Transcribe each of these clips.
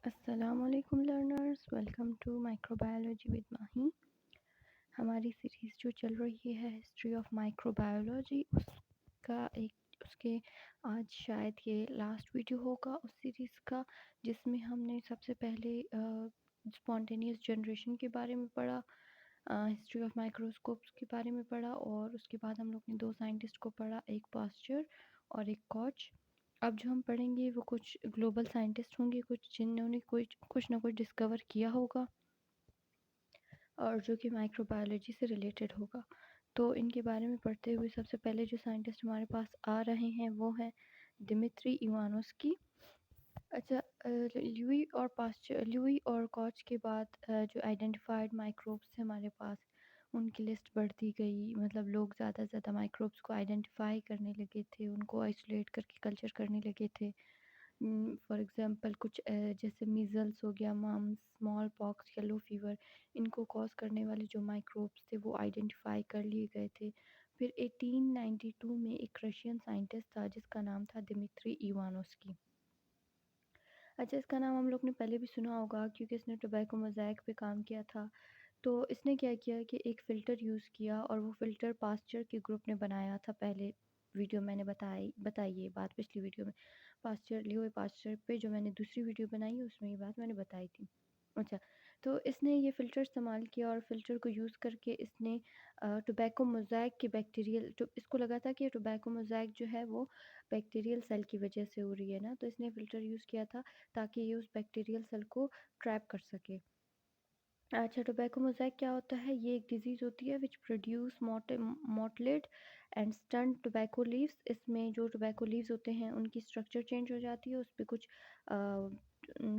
अस्सलामुअलैकुम learners, welcome to microbiology with Mahi. हमारी series जो चल रही है हिस्ट्री ऑफ माइक्रोबायोलॉजी, उसके आज शायद ये लास्ट वीडियो होगा उस सीरीज़ का, जिसमें हमने सबसे पहले स्पॉन्टेनियस जनरेशन के बारे में पढ़ा, हिस्ट्री ऑफ माइक्रोस्कोप्स के बारे में पढ़ा, और उसके बाद हम लोग ने दो साइंटिस्ट को पढ़ा, एक पास्चर और एक कॉच। अब जो हम पढ़ेंगे वो कुछ ग्लोबल साइंटिस्ट होंगे, कुछ जिन्होंने कुछ ना कुछ डिस्कवर किया होगा और जो कि माइक्रोबायोलॉजी से रिलेटेड होगा। तो इनके बारे में पढ़ते हुए सबसे पहले जो साइंटिस्ट हमारे पास आ रहे हैं वो है दिमित्री इवानोस्की। अच्छा, ल्यूई और कॉच के बाद जो आइडेंटिफाइड माइक्रोब्स थे हमारे पास, उनकी लिस्ट बढ़ती गई। मतलब लोग ज़्यादा से ज़्यादा माइक्रोब्स को आइडेंटिफाई करने लगे थे, उनको आइसोलेट करके कल्चर करने लगे थे। फॉर एग्जांपल कुछ जैसे मीज़ल्स हो गया, mumps, small pox, yellow fever, इनको कॉज करने वाले जो माइक्रोब्स थे वो आइडेंटिफाई कर लिए गए थे। फिर 1892 में एक रशियन साइंटिस्ट था जिसका नाम था दिमित्री इवानोस्की। अच्छा, इसका नाम हम लोग ने पहले भी सुना होगा क्योंकि इसने टोबैको मोज़ेक पे काम किया था। तो इसने क्या किया कि एक फ़िल्टर यूज़ किया, और वो फ़िल्टर पास्चर के ग्रुप ने बनाया था। पहले वीडियो मैंने बताई ये बात पिछली वीडियो में, ल्यूई पास्चर पे जो मैंने दूसरी वीडियो बनाई है उसमें ये बात मैंने बताई थी। अच्छा, तो इसने ये फ़िल्टर इस्तेमाल किया और फ़िल्टर को यूज़ करके इसने टोबैको मोज़ेक के बैक्टीरियल, तो इसको लगा था कि टोबैको मोज़ेक जो है वो बैक्टीरियल सेल की वजह से हो रही है ना, तो इसने फ़िल्टर यूज़ किया था ताकि ये उस बैक्टीरियल सेल को ट्रैप कर सके। अच्छा, टोबैको मोज़ेक क्या होता है? ये एक डिज़ीज़ होती है which produce mottled and stunt tobacco leaves. इसमें जो टोबैको लीव्स होते हैं उनकी स्ट्रक्चर चेंज हो जाती है, उस पे कुछ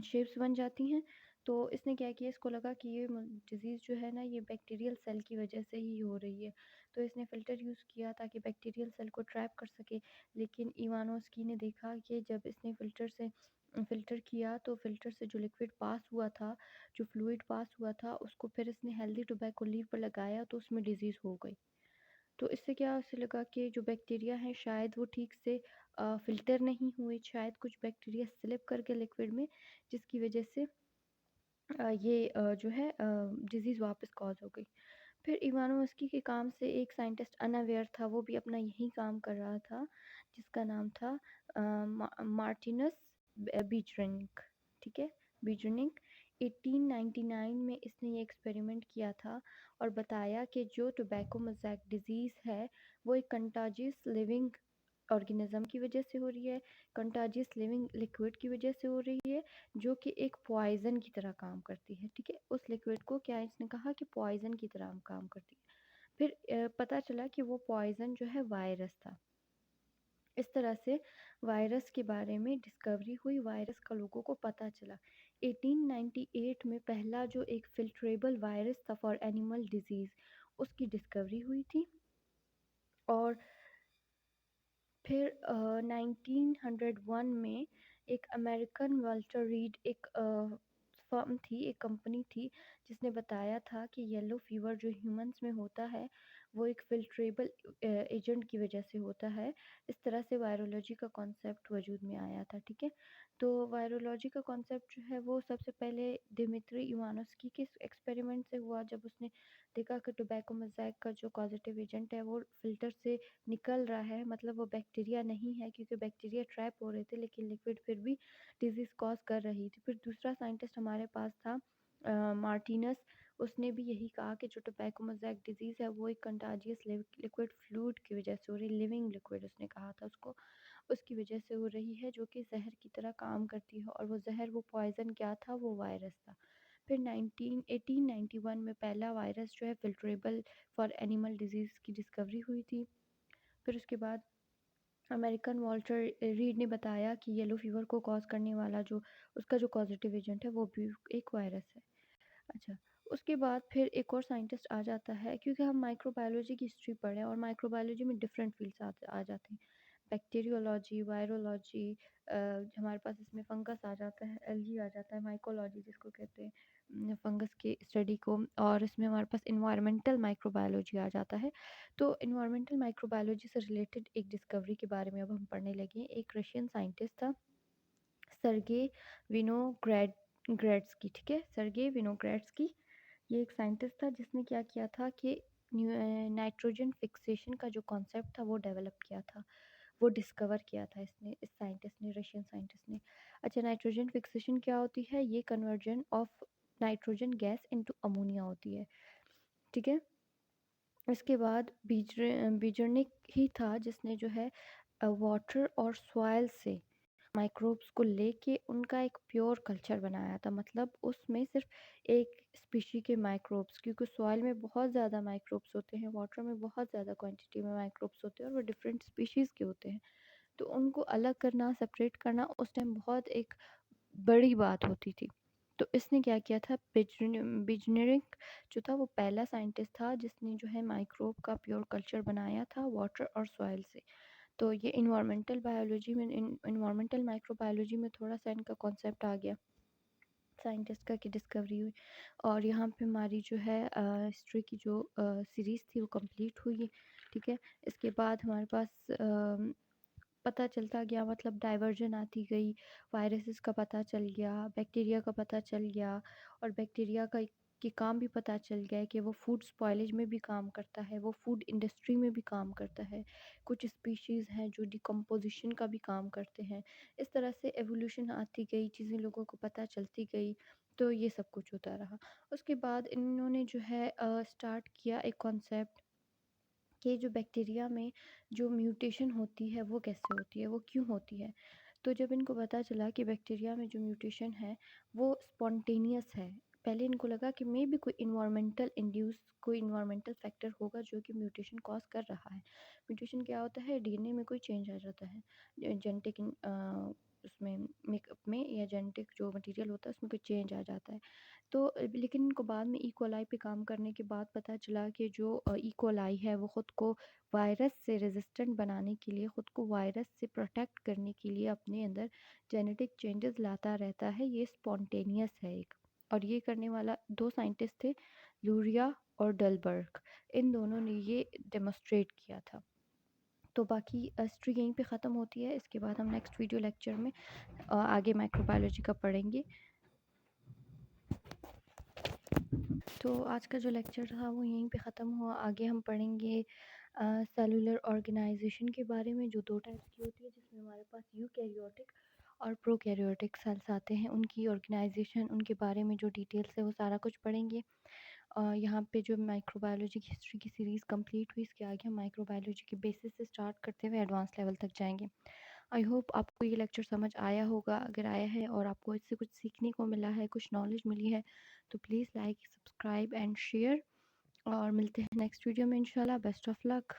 शेप्स बन जाती हैं। तो इसने क्या किया, इसको लगा कि ये डिज़ीज़ जो है ना ये बैक्टीरियल सेल की वजह से ही हो रही है। तो इसने फ़िल्टर यूज़ किया ताकि बैक्टीरियल सेल को ट्रैप कर सके। लेकिन इवानोस्की ने देखा कि जब इसने फ़िल्टर किया तो फ़िल्टर से जो लिक्विड पास हुआ था, जो फ्लूइड पास हुआ था, उसको फिर इसने हेल्दी टोबैको लीफ पर लगाया तो उसमें डिज़ीज़ हो गई। तो इससे क्या उसे लगा कि जो बैक्टीरिया हैं शायद वो ठीक से फ़िल्टर नहीं हुए, शायद कुछ बैक्टीरिया स्लिप कर गए लिक्विड में, जिसकी वजह से जो है डिज़ीज़ वापस कॉज़ हो गई। फिर इवानोस्की के काम से एक साइंटिस्ट अनअवेयर था, वो भी अपना यही काम कर रहा था, जिसका नाम था मार्टिनस बीजरिंग। ठीक है, बीजरिंग। 1899 में इसने ये एक्सपेरिमेंट किया था और बताया कि जो टोबैको मोज़ेक डिज़ीज़ है वो एक कंटाजियस लिविंग ऑर्गेनिज्म की वजह से हो रही है, कंटाजियस लिविंग लिक्विड की वजह से हो रही है, जो कि एक पॉइज़न की तरह काम करती है। ठीक है, उस लिक्विड को क्या इसने कहा कि पॉइज़न की तरह काम करती है। फिर पता चला कि वो पॉइज़न जो है वायरस था। इस तरह से वायरस के बारे में डिस्कवरी हुई, वायरस का लोगों को पता चला। 1898 में पहला जो एक फ़िल्ट्रेबल वायरस था फॉर एनिमल डिज़ीज़, उसकी डिस्कवरी हुई थी। और फिर 1901 में एक अमेरिकन वाल्टर रीड, एक फर्म थी, एक कंपनी थी, जिसने बताया था कि येलो फीवर जो ह्यूमंस में होता है वो एक फ़िल्ट्रेबल एजेंट की वजह से होता है। इस तरह से वायरोलॉजी का कॉन्सेप्ट वजूद में आया था। ठीक है, तो वायरोलॉजी का कॉन्सेप्ट जो है वो सबसे पहले दिमित्री इवानोस्की के एक्सपेरिमेंट से हुआ, जब उसने देखा कि टोबैको मोज़ेक का जो पॉजिटिव एजेंट है वो फ़िल्टर से निकल रहा है, मतलब वो बैक्टीरिया नहीं है, क्योंकि बैक्टीरिया ट्रैप हो रहे थे लेकिन लिक्विड फिर भी डिजीज़ कॉज कर रही थी। फिर दूसरा साइंटिस्ट हमारे पास था मार्टिनस। उसने भी यही कहा कि जो टोबैको मोज़ेक डिजीज़ है वो एक कंटाजियस लिक्विड फ्लूइड की वजह से हो रही, लिविंग लिक्विड उसने कहा था उसको, उसकी वजह से हो रही है, जो कि ज़हर की तरह काम करती है। और वो ज़हर, वो पॉइज़न क्या था? वो वायरस था। फिर 1891 में पहला वायरस जो है फ़िल्ट्रेबल फॉर एनिमल डिज़ीज़ की डिस्कवरी हुई थी। फिर उसके बाद अमेरिकन वाल्टर रीड ने बताया कि येलो फीवर को कॉज़ करने वाला जो उसका जो पॉजिटिव एजेंट है वो भी एक वायरस है। अच्छा, उसके बाद फिर एक और साइंटिस्ट आ जाता है, क्योंकि हम माइक्रोबायोलॉजी की हिस्ट्री पढ़ें और माइक्रोबायोलॉजी में डिफरेंट फील्ड्स आ जाते हैं। बैक्टीरियोलॉजी, वायरोलॉजी, हमारे पास इसमें फंगस आ जाता है, एल्गी आ जाता है, माइकोलॉजी जिसको कहते हैं फंगस के स्टडी को, और इसमें हमारे पास इन्वायरमेंटल माइक्रोबायोलॉजी आ जाता है। तो इन्वायरमेंटल माइक्रोबायोलॉजी से रिलेटेड एक डिस्कवरी के बारे में अब हम पढ़ने लगे हैं। एक रशियन साइंटिस्ट था, सर्गे विनोग्रेड ग्रेड्सकी, ठीक है, सर्गेई विनोग्रेड्सकी। ये एक साइंटिस्ट था जिसने क्या किया था कि नाइट्रोजन फिक्सेशन का जो कॉन्सेप्ट था वो डेवलप किया था, वो डिस्कवर किया था इसने, इस साइंटिस्ट ने, रशियन साइंटिस्ट ने। अच्छा, नाइट्रोजन फिक्सेशन क्या होती है? ये conversion of nitrogen gas into ammonia होती है, ठीक है। इसके बाद बीजरनिक ही था जिसने जो है वाटर और सॉइल से माइक्रोब्स को लेके उनका एक प्योर कल्चर बनाया था। मतलब उसमें सिर्फ एक स्पीशी के माइक्रोब्स, क्योंकि सॉइल में बहुत ज़्यादा माइक्रोब्स होते हैं, वाटर में बहुत ज़्यादा क्वांटिटी में माइक्रोब्स होते हैं और वो डिफरेंट स्पीशीज़ के होते हैं। तो उनको अलग करना, सेपरेट करना उस टाइम बहुत एक बड़ी बात होती थी। तो इसने क्या किया था, बिजनेरिक जो था वो पहला साइंटिस्ट था जिसने जो है माइक्रोब का प्योर कल्चर बनाया था वाटर और सॉइल से। तो ये इन्वायरमेंटल बायोलॉजी में, इन्वायरमेंटल माइक्रोबायोलॉजी में थोड़ा सा इनका कॉन्सेप्ट आ गया साइंटिस्ट का, की डिस्कवरी हुई। और यहाँ पे हमारी जो है हिस्ट्री की जो सीरीज़ थी वो कंप्लीट हुई, ठीक है। इसके बाद हमारे पास पता चलता गया, मतलब डाइवर्जन आती गई, वायरसेस का पता चल गया, बैक्टीरिया का पता चल गया, और बैक्टीरिया का के काम भी पता चल गया कि वो फूड स्पॉइलेज में भी काम करता है, वो फूड इंडस्ट्री में भी काम करता है। कुछ स्पीशीज़ हैं जो डिकम्पोजिशन का भी काम करते हैं। इस तरह से एवोल्यूशन आती गई, चीज़ें लोगों को पता चलती गई, तो ये सब कुछ होता रहा। उसके बाद इन्होंने जो है स्टार्ट किया एक कॉन्सेप्ट कि जो बैक्टीरिया में जो म्यूटेशन होती है वो कैसे होती है, वो क्यों होती है। तो जब इनको पता चला कि बैक्टीरिया में जो म्यूटेशन है वो स्पॉन्टेनियस है, पहले इनको लगा कि मे बी कोई इन्वायरमेंटल इंड्यूस, कोई इन्वायरमेंटल फैक्टर होगा जो कि म्यूटेशन कॉज कर रहा है। म्यूटेशन क्या होता है? डीएनए में कोई चेंज आ जाता है, जेनेटिक उसमें मेकअप में, या जेनेटिक जो मटेरियल होता है उसमें कोई चेंज आ जाता है। तो लेकिन इनको बाद में ई कोलाई पे काम करने के बाद पता चला कि जो ई कोलाई है वो ख़ुद को वायरस से रेजिस्टेंट बनाने के लिए, ख़ुद को वायरस से प्रोटेक्ट करने के लिए अपने अंदर जेनेटिक चेंजेस लाता रहता है। ये स्पॉन्टेनियस है एक, और ये करने वाला दो साइंटिस्ट थे, लूरिया और डलबर्ग। इन दोनों ने ये डेमोस्ट्रेट किया था। तो बाकी हिस्ट्री यहीं पे ख़त्म होती है। इसके बाद हम नेक्स्ट वीडियो लेक्चर में आगे माइक्रोबायोलॉजी का पढ़ेंगे। तो आज का जो लेक्चर था वो यहीं पे ख़त्म हुआ। आगे हम पढ़ेंगे सेलुलर ऑर्गेनाइजेशन के बारे में, जो दो टाइप्स की होती है, जिसमें हमारे पास यूकैरियोटिक और प्रोकैरियोटिक सेल्स आते हैं। उनकी ऑर्गेनाइजेशन, उनके बारे में जो डिटेल्स है वो सारा कुछ पढ़ेंगे। यहाँ पे जो माइक्रोबायोलॉजी की हिस्ट्री की सीरीज़ कंप्लीट हुई, इसके आगे हम माइक्रोबायोलॉजी के बेसिस से स्टार्ट करते हुए एडवांस लेवल तक जाएंगे। आई होप आपको ये लेक्चर समझ आया होगा। अगर आया है और आपको इससे कुछ सीखने को मिला है, कुछ नॉलेज मिली है, तो please like, subscribe and share, और मिलते हैं नेक्स्ट वीडियो में इंशाल्लाह। Best of luck.